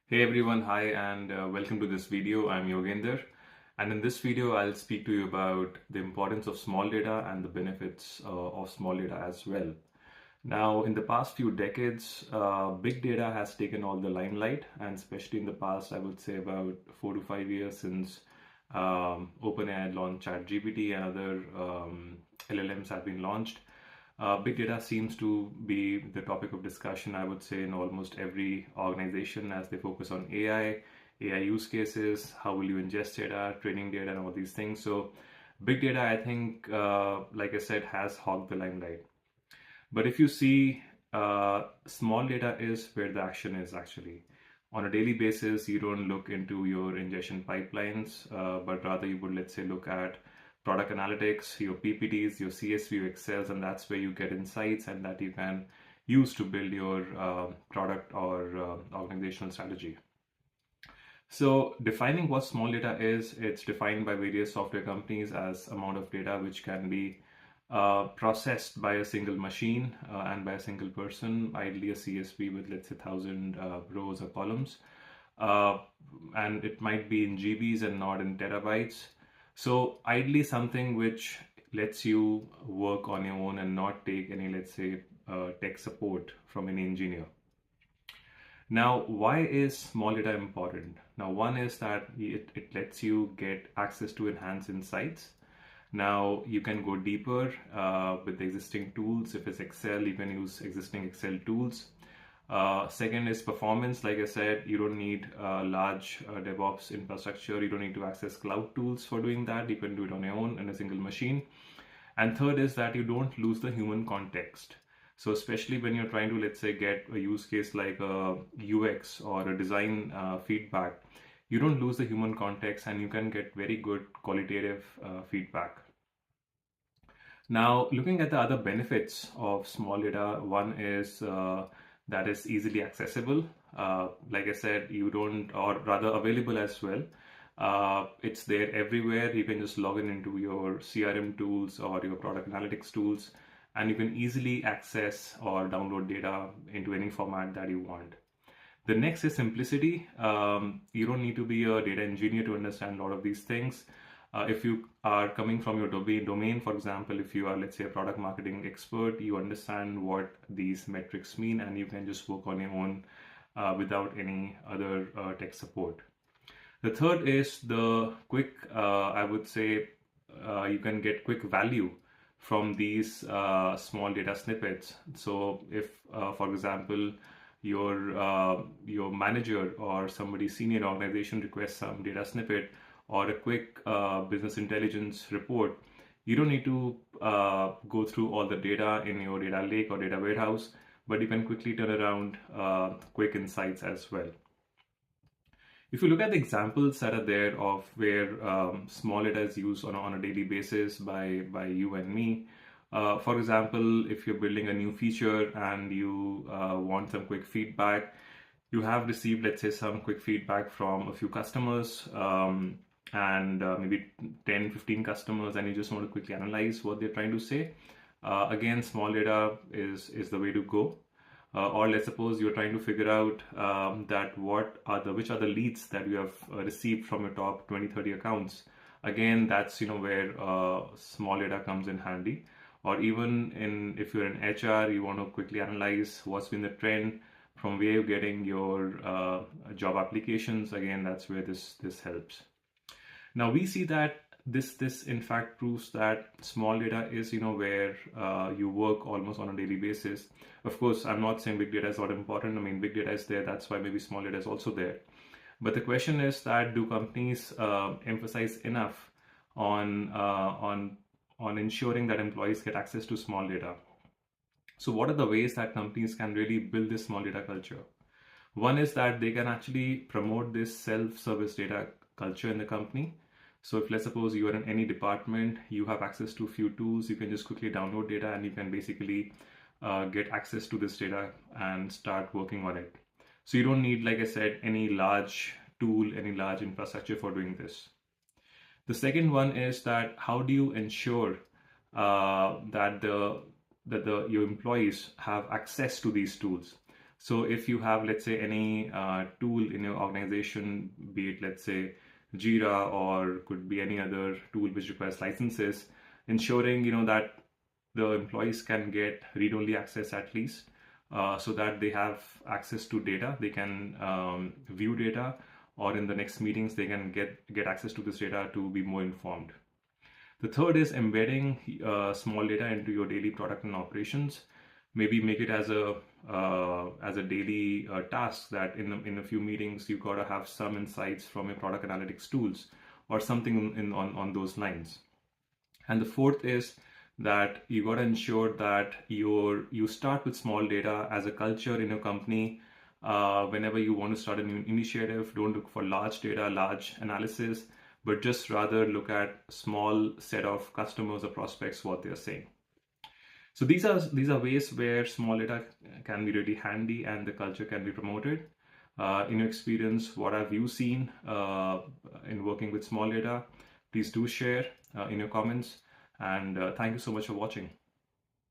Hey everyone, hi and welcome to this video. I'm Yogender, and in this video I'll speak to you about the importance of small data and the benefits of small data as well. Now, in the past few decades, big data has taken all the limelight, and especially in the past, I would say about 4 to 5 years since OpenAI launched ChatGPT and other LLMs have been launched. Big data seems to be the topic of discussion, I would say, in almost every organization as they focus on AI use cases, how will you ingest data, training data, and all these things. So, big data, I think, like I said, has hogged the limelight. But if you see, small data is where the action is actually. On a daily basis, you don't look into your ingestion pipelines, but rather you would, let's say, look at product analytics, your PPTs, your CSV, your Excels, and that's where you get insights and that you can use to build your product or organizational strategy. So defining what small data is, it's defined by various software companies as amount of data which can be processed by a single machine and by a single person, ideally a CSV with let's say 1,000 rows or columns. Uh, and it might be in GBs and not in terabytes. So ideally something which lets you work on your own and not take any, let's say, tech support from an engineer. Now, why is small data important? Now, one is that it lets you get access to enhanced insights. Now, you can go deeper with the existing tools. If it's Excel, you can use existing Excel tools. Second is performance. Like I said, you don't need large DevOps infrastructure. You don't need to access cloud tools for doing that. You can do it on your own in a single machine. And third is that you don't lose the human context. So especially when you're trying to, let's say, get a use case like a UX or a design feedback, you don't lose the human context and you can get very good qualitative feedback. Now, looking at the other benefits of small data, one is that is easily accessible. Like I said, you don't, or rather available as well. It's there everywhere. You can just log in into your CRM tools or your product analytics tools, and you can easily access or download data into any format that you want. The next is simplicity. You don't need to be a data engineer to understand a lot of these things. If you are coming from your domain, for example, if you are, let's say, a product marketing expert, you understand what these metrics mean and you can just work on your own without any other tech support. The third is the quick, I would say, you can get quick value from these small data snippets. So if, for example, your manager or somebody senior in organization requests some data snippet or a quick business intelligence report, you don't need to go through all the data in your data lake or data warehouse, but you can quickly turn around quick insights as well. If you look at the examples that are there of where small data is used on a daily basis by you and me, for example, if you're building a new feature and you want some quick feedback, you have received, let's say, some quick feedback from a few customers and maybe 10, 15 customers, and you just want to quickly analyze what they're trying to say. Again, small data is the way to go. Or let's suppose you're trying to figure out that which are the leads that you have received from your top 20, 30 accounts. Again, that's where small data comes in handy. Or even if you're in HR, you want to quickly analyze what's been the trend from where you're getting your job applications. Again, that's where this helps. Now we see that this in fact proves that small data is where you work almost on a daily basis. Of course, I'm not saying big data is not important. I mean, big data is there. That's why maybe small data is also there. But the question is that do companies emphasize enough on ensuring that employees get access to small data? So what are the ways that companies can really build this small data culture? One is that they can actually promote this self-service data culture in the company. So if let's suppose you are in any department, you have access to a few tools, you can just quickly download data and you can basically get access to this data and start working on it. So you don't need, like I said, any large tool, any large infrastructure for doing this. The second one is that how do you ensure that your employees have access to these tools? So if you have, let's say, any tool in your organization, be it, let's say, Jira, or could be any other tool which requires licenses, ensuring that the employees can get read-only access at least, so that they have access to data, they can view data, or in the next meetings they can get access to this data to be more informed. The third is embedding small data into your daily product and operations. Maybe make it as a daily task that in a few meetings you gotta have some insights from your product analytics tools or something on those lines. And the fourth is that you got to ensure that you start with small data as a culture in your company. Whenever you want to start a new initiative, don't look for large data, large analysis, but just rather look at small set of customers or prospects, what they're saying. So these are ways where small data can be really handy and the culture can be promoted. In your experience, what have you seen in working with small data? Please do share in your comments. And thank you so much for watching.